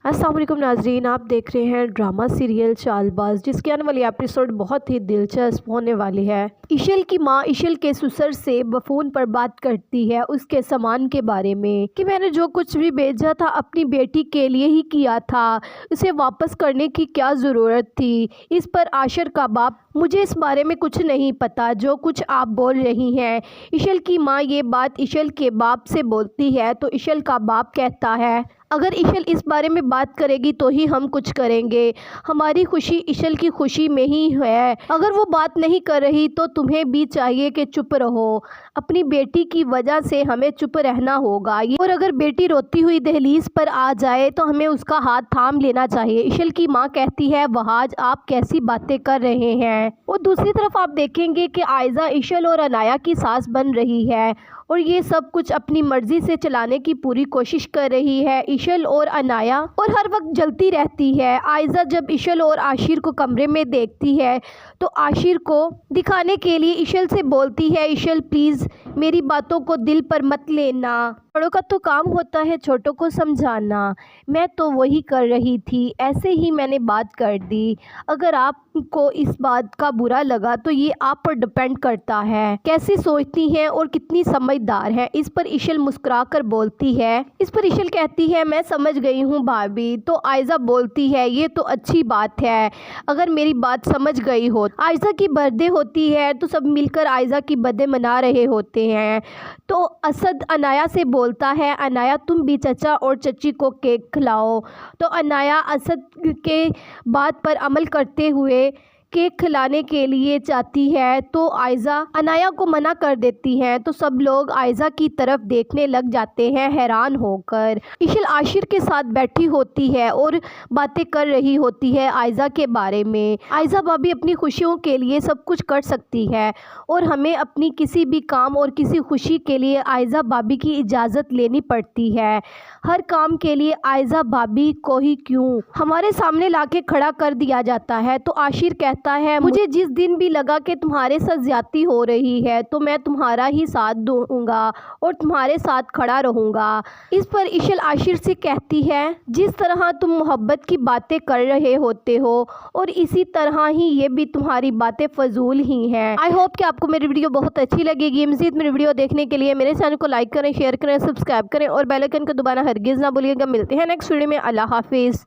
अस्सलाम वालेकुम नाजरीन, आप देख रहे हैं ड्रामा सीरियल चालबाज, जिसके आने वाली एपिसोड बहुत ही दिलचस्प होने वाली है। इशल की माँ इशल के ससुर से फ़ोन पर बात करती है उसके सामान के बारे में कि मैंने जो कुछ भी भेजा था अपनी बेटी के लिए ही किया था, उसे वापस करने की क्या ज़रूरत थी। इस पर आशिर का बाप, मुझे इस बारे में कुछ नहीं पता जो कुछ आप बोल रही हैं। इशल की माँ ये बात इशल के बाप से बोलती है तो इशल का बाप कहता है, अगर इशल इस बारे में बात करेगी तो ही हम कुछ करेंगे। हमारी खुशी इशल की खुशी में ही है। अगर वो बात नहीं कर रही तो तुम्हें भी चाहिए कि चुप रहो। अपनी बेटी की वजह से हमें चुप रहना होगा, और अगर बेटी रोती हुई दहलीज पर आ जाए तो हमें उसका हाथ थाम लेना चाहिए। इशल की माँ कहती है, वहाज आप कैसी बातें कर रहे हैं। और दूसरी तरफ आप देखेंगे कि आयजा इशल और अनाया की सास बन रही है और ये सब कुछ अपनी मर्ज़ी से चलाने की पूरी कोशिश कर रही है। इशल और अनाया और हर वक्त जलती रहती है। आयजा जब इशल और आशिर को कमरे में देखती है तो आशिर को दिखाने के लिए इशल से बोलती है, इशल प्लीज़ मेरी बातों को दिल पर मत लेना, बड़ों का तो काम होता है छोटों को समझाना। मैं तो वही कर रही थी, ऐसे ही मैंने बात कर दी। अगर आपको इस बात का बुरा लगा तो ये आप पर डिपेंड करता है कैसी सोचती हैं और कितनी समझदार है। इस पर इशल मुस्कुरा कर बोलती है। इस पर इशल कहती है, मैं समझ गई हूँ भाभी। तो आयजा बोलती है, ये तो अच्छी बात है अगर मेरी बात समझ गई हो। आयजा की बर्थडे होती है तो सब मिलकर आयजा की बर्थडे मना रहे होते हैं। तो असद अनाया से बोलता है, अनाया तुम भी चचा और चची को केक खिलाओ। तो अनाया असद के बात पर अमल करते हुए केक खिलाने के लिए चाहती है तो आयजा अनाया को मना कर देती हैं। तो सब लोग आयजा की तरफ देखने लग जाते हैं हैरान होकर। इशल आशिर के साथ बैठी होती है और बातें कर रही होती है आयजा के बारे में। आयजा भाभी अपनी खुशियों के लिए सब कुछ कर सकती है और हमें अपनी किसी भी काम और किसी खुशी के लिए आयजा भाभी की इजाज़त लेनी पड़ती है। हर काम के लिए आयजा भाभी को ही क्यों हमारे सामने लाके खड़ा कर दिया जाता है। तो आशिर कहता है, मुझे जिस दिन भी लगा कि तुम्हारे साथ ज्यादती हो रही है तो मैं तुम्हारा ही साथ दूंगा और तुम्हारे साथ खड़ा रहूंगा। इस पर इशल आशिर से कहती है, जिस तरह तुम मोहब्बत की बातें कर रहे होते हो और इसी तरह ही ये भी तुम्हारी बातें फजूल ही हैं। आई होप कि आपको मेरी वीडियो बहुत अच्छी लगेगी। मज़ीद मेरी वीडियो देखने के लिए मेरे चैनल को लाइक करें, शेयर करें, सब्सक्राइब करें और बेल आइकन को दबाना हरगिज़ ना भूलिएगा। मिलते हैं नेक्स्ट वीडियो में। अल्लाह हाफिज़।